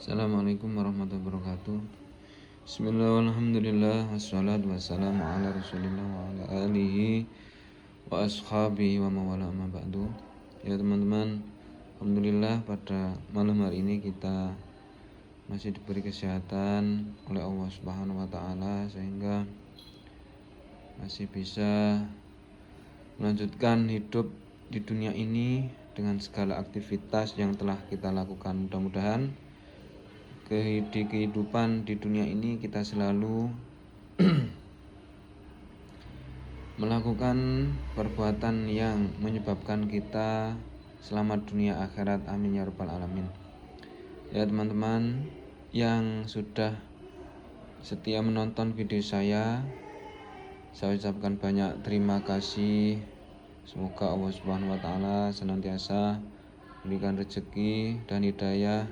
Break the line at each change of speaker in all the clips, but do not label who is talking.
Assalamualaikum warahmatullahi wabarakatuh. Bismillah, alhamdulillah, wassalatu wassalamu ala rasulillah wa ala alihi wa ashabihi wa mawala amma ba'du. Ya teman-teman, alhamdulillah pada malam hari ini kita masih diberi kesehatan oleh Allah Subhanahu wa taala sehingga masih bisa melanjutkan hidup di dunia ini dengan segala aktivitas yang telah kita lakukan. Mudah-mudahan di kehidupan di dunia ini kita selalu melakukan perbuatan yang menyebabkan kita selamat dunia akhirat, amin ya rabbal alamin. Ya teman-teman yang sudah setia menonton video saya ucapkan banyak terima kasih. Semoga Allah Subhanahu wa taala senantiasa berikan rezeki dan hidayah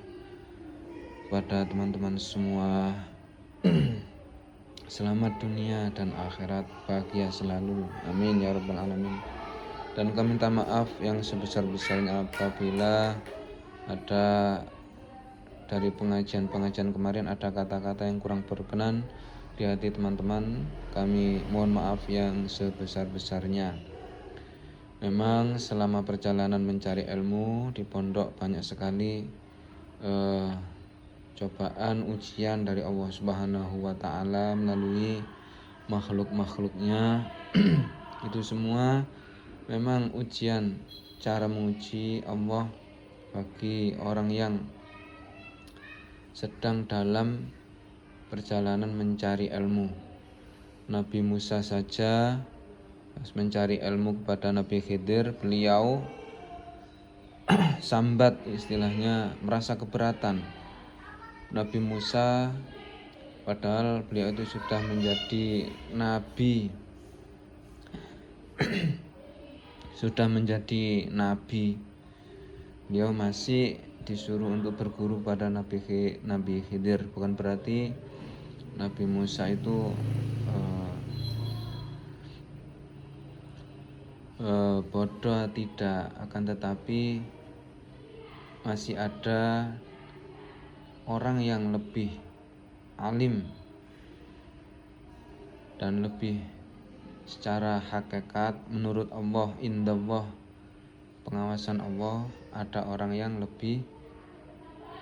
pada teman-teman semua. Selamat dunia dan akhirat, bahagia selalu, amin ya rabbal alamin. Dan kami minta maaf yang sebesar-besarnya apabila ada dari pengajian kemarin ada kata-kata yang kurang berkenan di hati teman-teman. Kami mohon maaf yang sebesar-besarnya. Memang selama perjalanan mencari ilmu di pondok banyak sekali cobaan, ujian dari Allah Subhanahu wa taala melalui makhluk-makhluknya. Itu semua memang ujian, cara menguji Allah bagi orang yang sedang dalam perjalanan mencari ilmu. Nabi Musa saja mencari ilmu kepada Nabi Khidir, beliau sambat, istilahnya merasa keberatan. Nabi Musa padahal beliau itu sudah menjadi nabi beliau masih disuruh untuk berguru pada Nabi Khidir. Bukan berarti Nabi Musa itu bodoh, tidak, akan tetapi masih ada orang yang lebih alim dan lebih secara hakikat menurut Allah, indallah, pengawasan Allah, ada orang yang lebih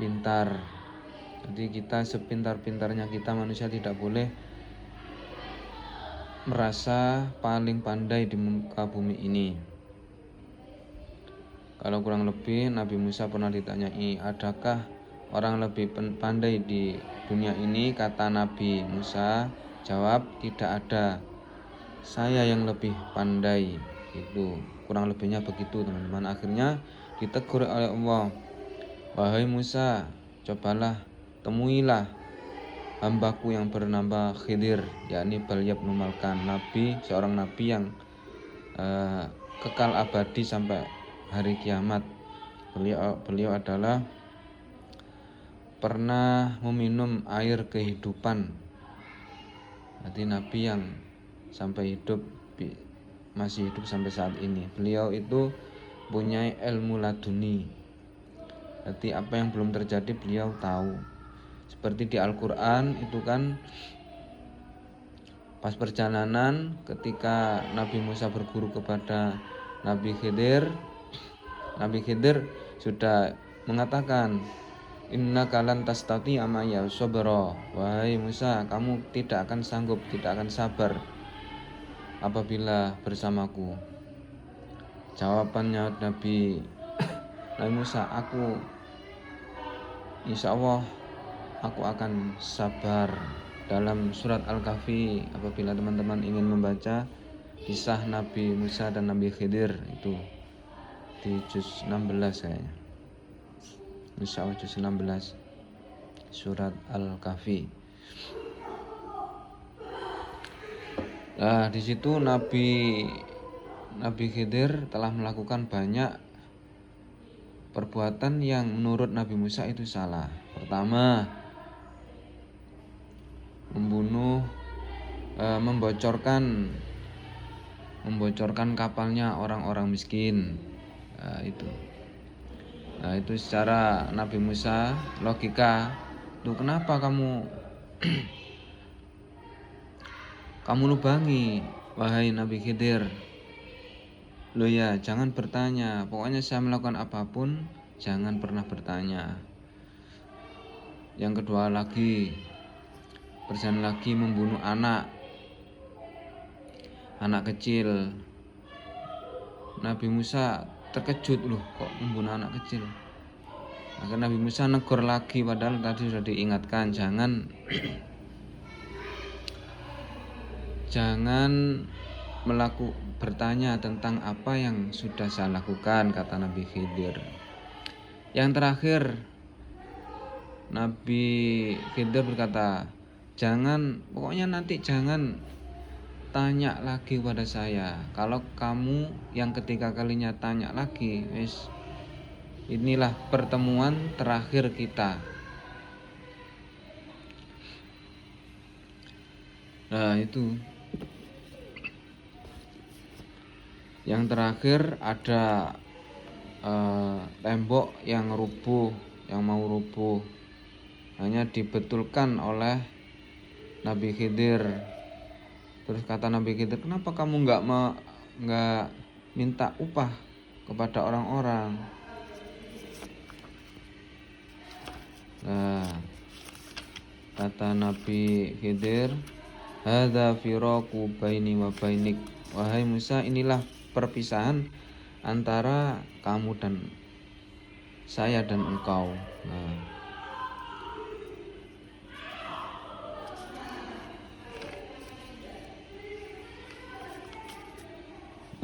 pintar. Jadi kita sepintar-pintarnya kita manusia tidak boleh merasa paling pandai di muka bumi ini. Kalau kurang lebih Nabi Musa pernah ditanyai, adakah orang lebih pandai di dunia ini? Kata Nabi Musa, jawab, tidak ada, saya yang lebih pandai. Itu kurang lebihnya begitu teman-teman. Akhirnya ditegur oleh Allah, wahai Musa, cobalah temuilah hambaku yang bernama Khidir, yakni Bal bin Malkan, seorang nabi yang kekal abadi sampai hari kiamat. Beliau adalah pernah meminum air kehidupan. Jadi nabi yang sampai masih hidup sampai saat ini. Beliau itu punya ilmu laduni. Jadi apa yang belum terjadi beliau tahu. Seperti di Al-Quran itu kan pas perjalanan ketika Nabi Musa berguru kepada Nabi Khidir sudah mengatakan, inna kalan tastati amaya sobro, wahai Musa, kamu tidak akan sanggup, tidak akan sabar apabila bersamaku. Jawabannya Nabi Musa, insya Allah aku akan sabar. Dalam surat Al-Kahfi, apabila teman-teman ingin membaca kisah Nabi Musa dan Nabi Khidir, itu di juz 16 kayaknya, insya Allah juz 16 surat Al-Kahfi. Nah, di situ Nabi Khidir telah melakukan banyak perbuatan yang menurut Nabi Musa itu salah. Pertama, membunuh, membocorkan kapalnya orang-orang miskin. Itu. Nah, itu secara Nabi Musa logika, tuh kenapa kamu lubangi wahai Nabi Khidir? Loh ya, jangan bertanya. Pokoknya saya melakukan apapun, jangan pernah bertanya. Yang kedua lagi, berjalan lagi membunuh anak kecil. Nabi Musa terkejut, loh kok membunuh anak kecil. Maka Nabi Musa negur lagi, padahal tadi sudah diingatkan, jangan bertanya tentang apa yang sudah saya lakukan, kata Nabi Khidir. Yang terakhir, Nabi Khidir berkata, pokoknya nanti jangan tanya lagi kepada saya. Kalau kamu yang ketiga kalinya tanya lagi, inilah pertemuan terakhir kita. Nah, itu. Yang terakhir ada tembok yang mau rubuh. Hanya dibetulkan oleh Nabi Khidir. Terus kata Nabi Khidir, kenapa kamu nggak minta upah kepada orang-orang? Nah, kata Nabi Khidir, hadza firaqu baini wa bainik. Wahai Musa, inilah perpisahan antara kamu dan saya dan engkau. Nah,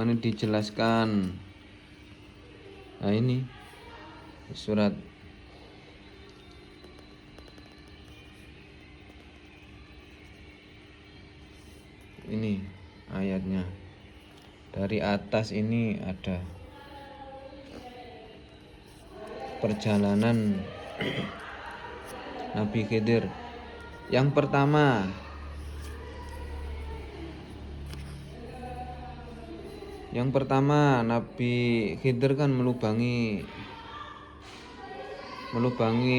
ini dijelaskan. Nah, ini surat ini ayatnya. Dari atas ini ada perjalanan Nabi Khidir. Yang pertama, Nabi Khidir kan melubangi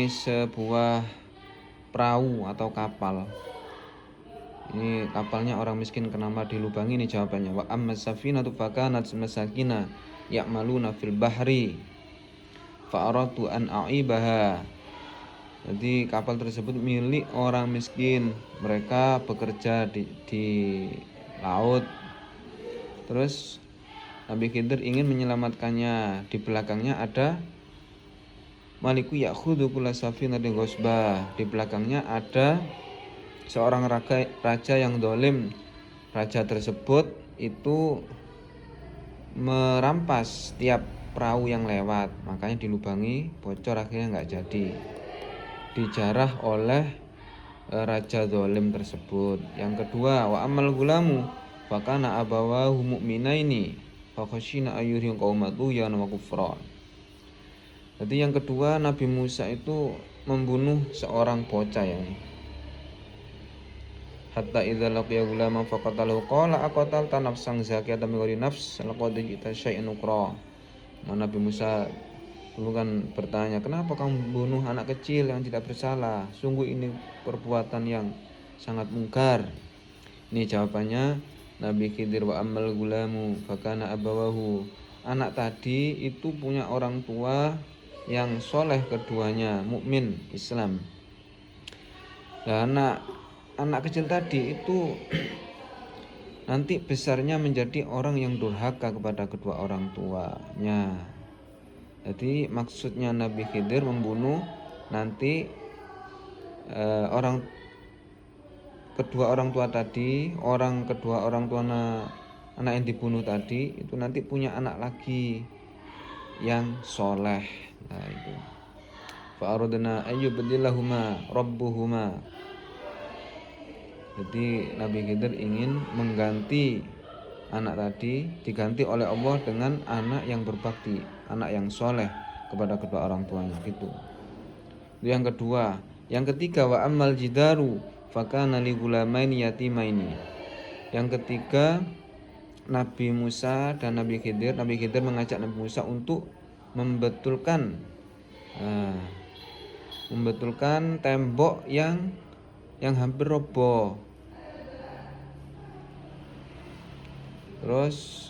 sebuah perahu atau kapal. Ini kapalnya orang miskin, kenapa dilubangi? Ini jawabannya. Wa ammas safinatu fakanat masakina ya'maluna fil bahri fa aradtu an a'ibaha. Jadi kapal tersebut milik orang miskin, mereka bekerja di laut. Terus Nabi Khidir ingin menyelamatkannya. Di belakangnya ada Maliku ya'khudhu kulla safinatin ghasbah. Di belakangnya ada seorang raja yang dolim. Raja tersebut itu merampas setiap perahu yang lewat, makanya dilubangi, bocor, akhirnya nggak jadi, dijarah oleh raja dolim tersebut. Yang kedua, wa amal gulamu fakana abawahu mu'minaini fakhashina ayyuhum qaumatu ya wa kufra. Jadi yang kedua, Nabi Musa itu membunuh seorang bocah ya. Hatta idza laqiya gulama faqatalahu qala aqatalta nafsan zakiyatan bighairi nafs laqad ji'ta syai'an nukra. Nabi Musa dulu kan bertanya, kenapa kamu bunuh anak kecil yang tidak bersalah? Sungguh ini perbuatan yang sangat mungkar. Ini jawabannya Nabi Khidir, wa ammal gulamu fakana abawahu. Anak tadi itu punya orang tua yang soleh, keduanya mukmin Islam. Dan anak kecil tadi itu nanti besarnya menjadi orang yang durhaka kepada kedua orang tuanya. Jadi maksudnya Nabi Khidir membunuh nanti kedua orang tua tadi, kedua orang tua anak yang dibunuh tadi itu nanti punya anak lagi yang soleh. Nah itu. Fa'aradna ayyubdilahuma rabbuhuma. Jadi Nabi Khidir ingin mengganti anak tadi, diganti oleh Allah dengan anak yang berbakti, anak yang soleh kepada kedua orang tuanya gitu. Itu yang kedua. Yang ketiga, wa ammal jidaru fakana li gulamaini yatimaini. Yang ketiga, Nabi Musa dan Nabi Khidir mengajak Nabi Musa untuk membetulkan Nah, membetulkan tembok yang hampir roboh. Terus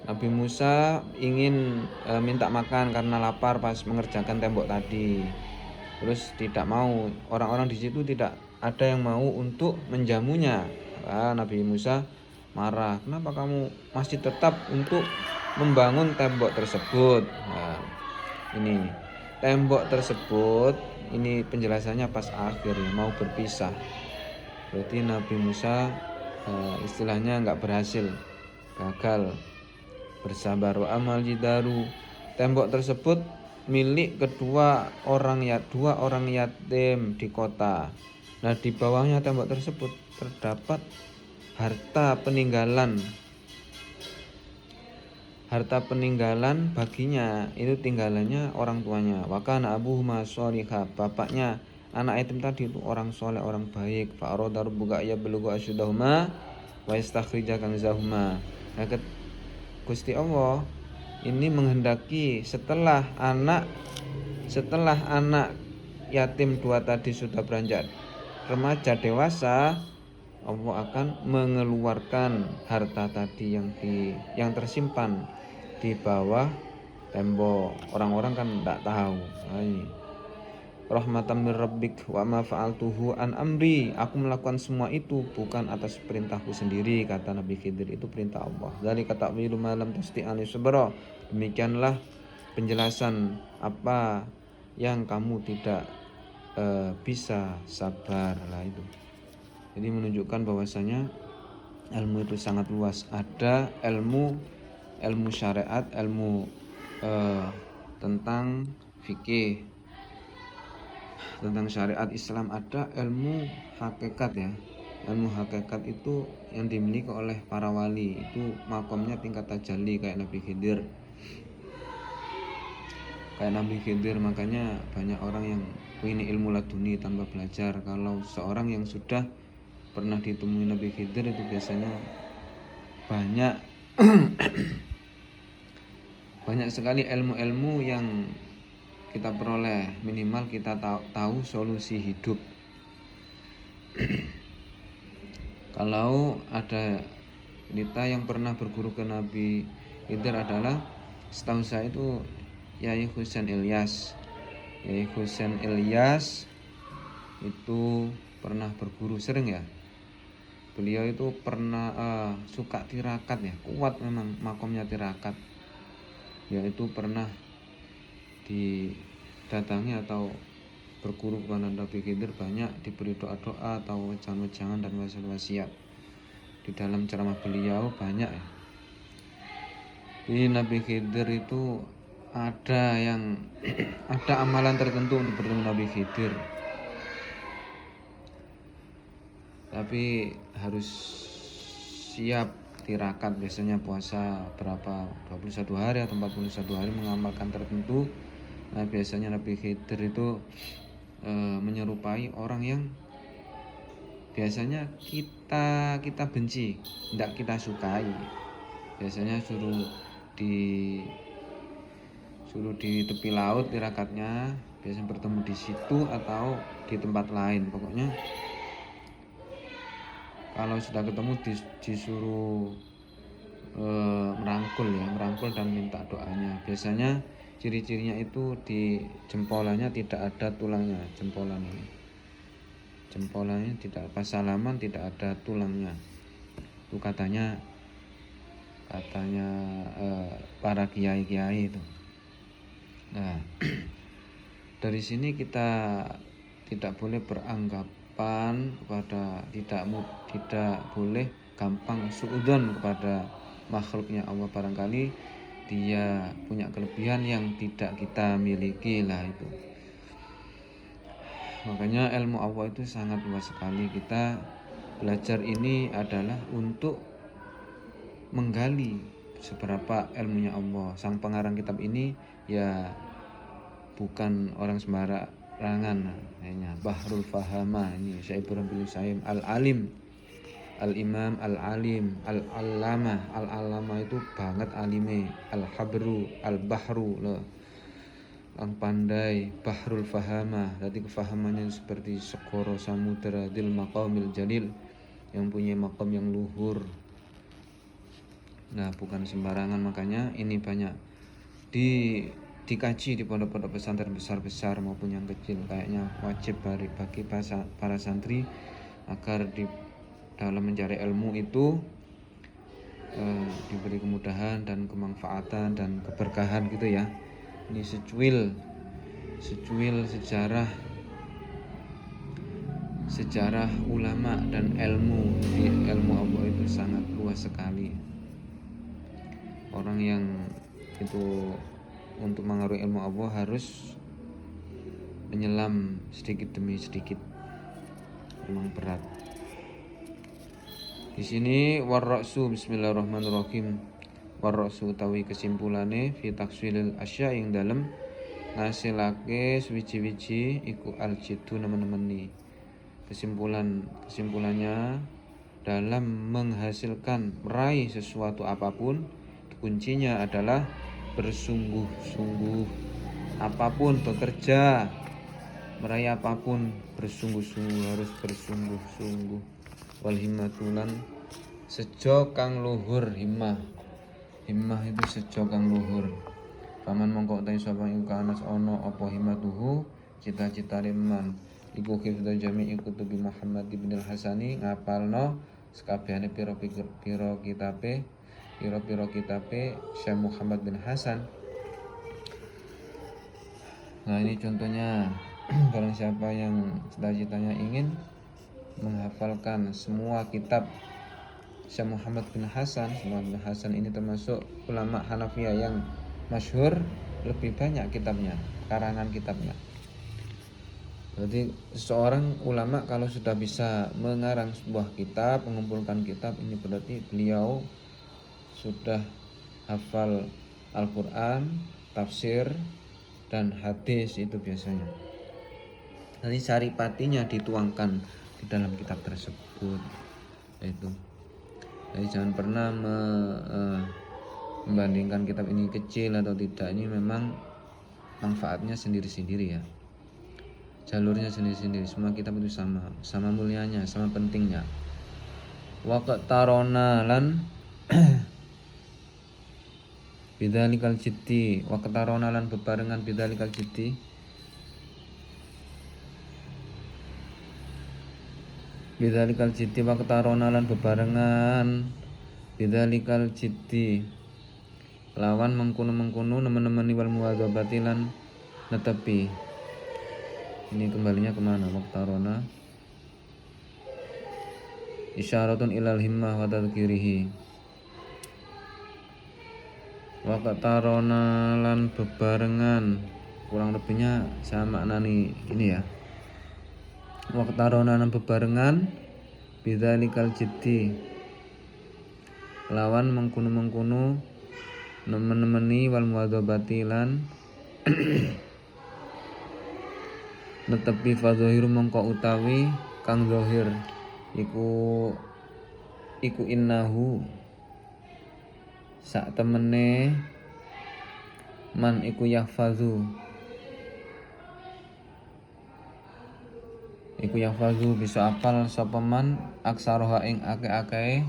Nabi Musa ingin minta makan karena lapar pas mengerjakan tembok tadi. Terus tidak mau, orang-orang di situ tidak ada yang mau untuk menjamunya. Nabi Musa marah, kenapa kamu masih tetap untuk membangun tembok tersebut? Nah, ini tembok tersebut, ini penjelasannya pas akhir ya, mau berpisah. Berarti Nabi Musa istilahnya nggak berhasil, gagal. Bersabar. Wa amal jidaru, tembok tersebut milik dua orang yatim di kota. Nah, di bawahnya tembok tersebut terdapat harta peninggalan baginya, itu tinggalannya orang tuanya. Wa kana abuhuma sholihah, bapaknya anak yatim tadi itu orang soleh, orang baik. Fa arada rabbuka ya belugha asyudahuma wa yastakhrija kanzahuma. Nah, Gusti Allah ini menghendaki setelah anak yatim dua tadi sudah beranjak remaja dewasa, Allah akan mengeluarkan harta tadi yang tersimpan di bawah tembok. Orang-orang kan tidak tahu. Rahmatan min rabbik wa ma fa'altuhu an amri, aku melakukan semua itu bukan atas perintahku sendiri, kata Nabi Khidir, itu perintah Allah. Dari kata wilu malam tasti'ani subra, demikianlah penjelasan apa yang kamu tidak bisa sabar lah itu. Jadi menunjukkan bahwasanya ilmu itu sangat luas. Ada ilmu syariat, ilmu tentang fikih, tentang syariat Islam, ada ilmu hakikat ya. Ilmu hakikat itu yang dimiliki oleh para wali, itu makomnya tingkat tajalli kayak Nabi Khidir. Makanya banyak orang yang ini ilmu laduni tanpa belajar. Kalau seorang yang sudah pernah ditemui Nabi Khidir itu biasanya banyak banyak sekali ilmu-ilmu yang kita peroleh, minimal kita tahu solusi hidup. Kalau ada wanita yang pernah berguru ke Nabi Khidir adalah, setahu saya itu Yai Husain Ilyas. Yai Husain Ilyas itu pernah berguru sering ya. Beliau itu pernah suka tirakat ya, kuat memang makomnya tirakat. Yaitu pernah didatangi atau berguru kepada Nabi Khidir, banyak diberi doa-doa atau wejangan-wejangan dan wasiat-wasiat. Di dalam ceramah beliau banyak ya. Di Nabi Khidir itu ada amalan tertentu untuk bertemu Nabi Khidir. Tapi harus siap tirakat, biasanya puasa berapa 21 hari atau 41 hari mengamalkan tertentu. Nah, biasanya Nabi Khidir itu menyerupai orang yang biasanya kita benci, tidak kita sukai. Biasanya suruh di tepi laut tirakatnya, biasanya bertemu di situ atau di tempat lain. Pokoknya kalau sudah ketemu disuruh merangkul dan minta doanya. Biasanya ciri-cirinya itu di jempolannya tidak ada tulangnya, jempolannya tidak, pas salaman tidak ada tulangnya. Itu katanya para kiai itu. Nah, dari sini kita tidak boleh beranggapan kepada, tidak boleh gampang suudzon kepada makhluknya Allah. Barangkali dia punya kelebihan yang tidak kita miliki lah itu. Makanya ilmu Allah itu sangat luas sekali. Kita belajar ini adalah untuk menggali seberapa ilmunya Allah. Sang pengarang kitab ini ya bukan orang sembarangan, namanya Bahrul Fahama, ini Syekh Ibrahim bin Saim Al-Alim al-imam, al-alim, al-allamah. Al-allamah itu banget alime. Al-habru, al-bahru loh, yang pandai. Bahrul fahama, jadi kefahamannya seperti segoro samudra. Dil maqamil jalil, yang punya maqam yang luhur. Nah, bukan sembarangan, makanya ini banyak dikaji di pondok-pondok pesantren besar-besar maupun yang kecil. Kayaknya wajib bagi para santri agar di dalam mencari ilmu itu diberi kemudahan dan kemanfaatan dan keberkahan gitu ya. Ini secuil sejarah ulama dan ilmu. Di ilmu Allah itu sangat luas sekali. Orang yang itu untuk mengaruhi ilmu Allah harus menyelam sedikit demi sedikit, memang berat. Di sini warra'su, bismillahirrahmanirrahim. Warra'su utawi kesimpulane fi taksilil asya yang dalam ngasilake suwiji-wiji iku al-jiddu nemen-nemeni. Kesimpulannya dalam menghasilkan meraih sesuatu apapun, kuncinya adalah bersungguh-sungguh. Apapun bekerja, meraih apapun bersungguh-sungguh, harus bersungguh-sungguh. Wal himmatulan sejo kang luhur. Himmah itu sejo kang luhur. Paman mongko utahe sapa iku kanas ana apa himmatuhu, cita-citane man iku hifdzul jami' kutubi Muhammad ibn al-Hasani, ngapalno sekabehane pira-pira kitabe Syekh Muhammad bin Hasan. Nah, ini contohnya. Barang siapa yang cita-citanya ingin menghafalkan semua kitab Syekh Muhammad bin Hasan. Muhammad bin Hasan ini termasuk ulama Hanafiyah yang masyhur, lebih banyak kitabnya, karangan kitabnya. Jadi seorang ulama kalau sudah bisa mengarang sebuah kitab, mengumpulkan kitab, ini berarti beliau sudah hafal Al-Quran, tafsir, dan hadis itu biasanya. Nanti saripatinya dituangkan di dalam kitab tersebut. Itu. Jadi jangan pernah membandingkan kitab ini kecil atau tidak. Ini memang manfaatnya sendiri-sendiri ya. Jalurnya sendiri-sendiri. Semua kitab itu sama mulianya, sama pentingnya. Waqt tarona lan bidzalikal jiddi, waqt tarona lan bebarengan bidzalikal jiddi. Bidzalikal jiddi waqt tarona lan bebarengan bidzalikal jiddi lawan mengkono-mengkono nemen-nemeni wal muwadzabati lan netepi. Ini kembalinya kemana? Waqtarona isyaratun ilal himmah wa tadhkirihi. Waqtarona lan bebarengan, kurang lebihnya sama maknani ini ya. Waqtarona lan bebarengan bidzalikal jiddi lawan mengkono-mengkono nemen-nemeni wal muwadzabati lan netepi fadzahiru mongko utawi kang zahir iku innahu sak temene man iku yahfazu bisa apal sapa man aksaroha ing akeh-akeh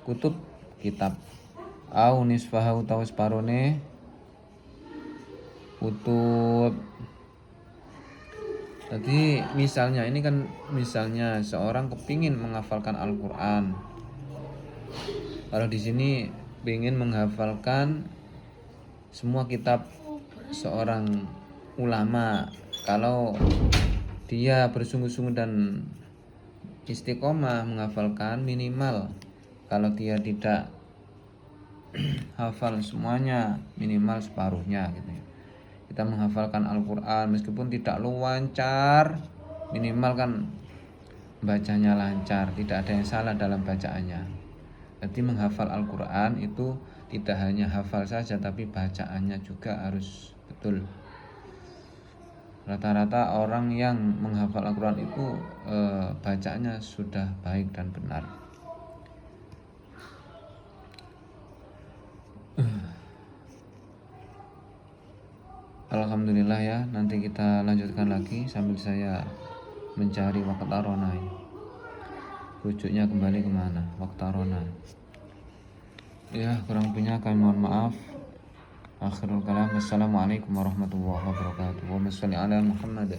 kutub kitab au nisfaha utawa separone kutub. Jadi misalnya ini kan seorang kepingin menghafalkan Al-Quran. Kalau di sini ingin menghafalkan semua kitab seorang ulama, kalau dia bersungguh-sungguh dan istiqomah menghafalkan, minimal kalau dia tidak hafal semuanya, minimal separuhnya gitu ya. Kita menghafalkan Al-Quran meskipun tidak lancar, minimal kan bacanya lancar, tidak ada yang salah dalam bacaannya. Jadi menghafal Al-Quran itu tidak hanya hafal saja, tapi bacaannya juga harus betul. Rata-rata orang yang menghafal Al-Quran itu bacaannya sudah baik dan benar. alhamdulillah ya. Nanti kita lanjutkan lagi sambil saya mencari waqt arona ini. Rujuknya kembali kemana? Waqt arona. Ya, kurang punya kami mohon maaf. Akhirul kalam. Assalamualaikum warahmatullahi wabarakatuh. Wa salli ala Muhammad.